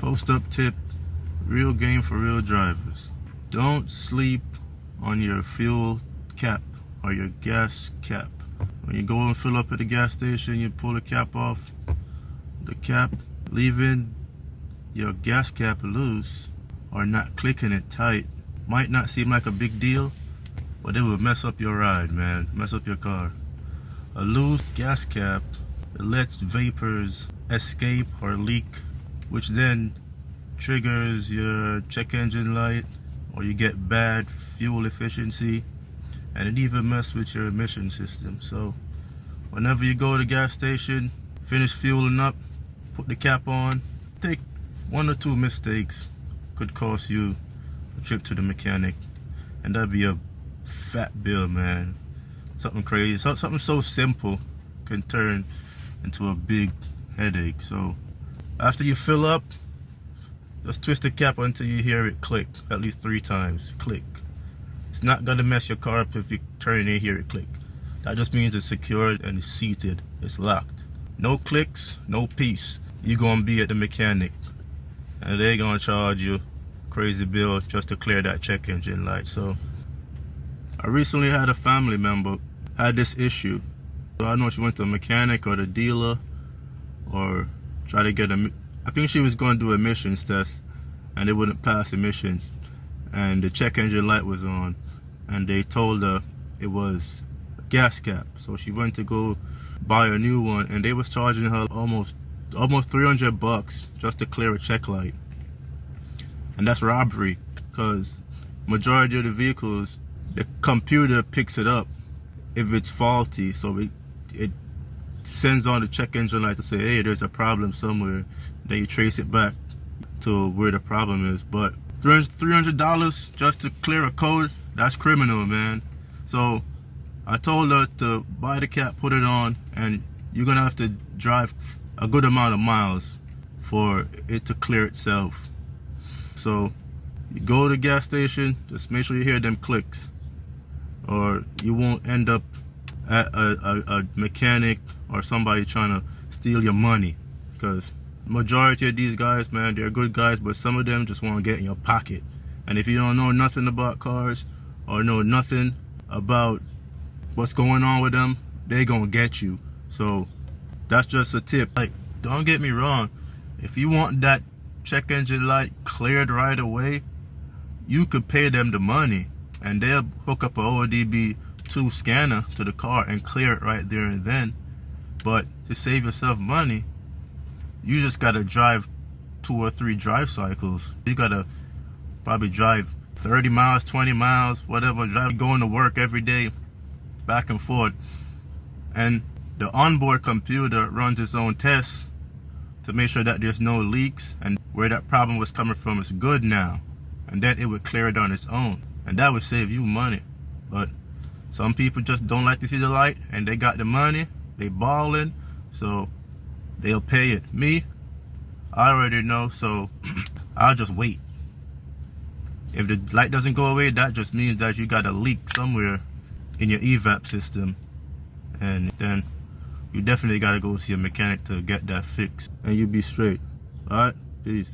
Post-up tip, real game for real drivers. Don't sleep on your fuel cap or your gas cap. When you go and fill up at the gas station, you pull the cap off. The cap, leaving your gas cap loose or not clicking it tight might not seem like a big deal, but it will mess up your ride, man. Mess up your car. A loose gas cap, it lets vapors escape or leak, which then triggers your check engine light, or you get bad fuel efficiency, and it even messes with your emission system. So whenever you go to the gas station, finish fueling up, put the cap on. Take 1 or 2 mistakes could cost you a trip to the mechanic, and that'd be a fat bill, man. Something crazy, something so simple can turn into a big headache. So after you fill up, just twist the cap until you hear it click at least 3 times. Click. It's not gonna mess your car up if you turn and hear it click. That just means it's secured and it's seated. It's locked. No clicks, no peace. You're gonna be at the mechanic, and they're gonna charge you crazy bill just to clear that check engine light. So I recently had a family member had this issue. So I don't know if she went to a mechanic or the dealer or try to get I think she was going to do emissions test, and they wouldn't pass emissions, and the check engine light was on, and they told her it was a gas cap. So she went to go buy a new one, and they was charging her almost $300 just to clear a check light. And that's robbery, because majority of the vehicles, the computer picks it up if it's faulty, so it sends on the check engine light to say, hey, there's a problem somewhere. Then you trace it back to where the problem is. But $300 just to clear a code, that's criminal, man. So I told her to buy the cap, put it on, and you're gonna have to drive a good amount of miles for it to clear itself. So you go to the gas station, just make sure you hear them clicks, or you won't end up at a mechanic or somebody trying to steal your money. Because majority of these guys, man, they're good guys, but some of them just want to get in your pocket. And if you don't know nothing about cars or know nothing about what's going on with them, they gonna get you. So that's just a tip. Like, don't get me wrong, if you want that check engine light cleared right away, you could pay them the money and they'll hook up a ODB2 scanner to the car and clear it right there and then. But to save yourself money, you just gotta drive 2 or 3 drive cycles. You gotta probably drive 30 miles, 20 miles, whatever, going to work every day, back and forth. And the onboard computer runs its own tests to make sure that there's no leaks, and where that problem was coming from is good now. And then it would clear it on its own. And that would save you money. But some people just don't like to see the light, and they got the money, they balling, so they'll pay it. Me, I already know, so I'll just wait. If the light doesn't go away, that just means that you got a leak somewhere in your evap system, and then you definitely got to go see a mechanic to get that fixed, and you be straight. All right, peace.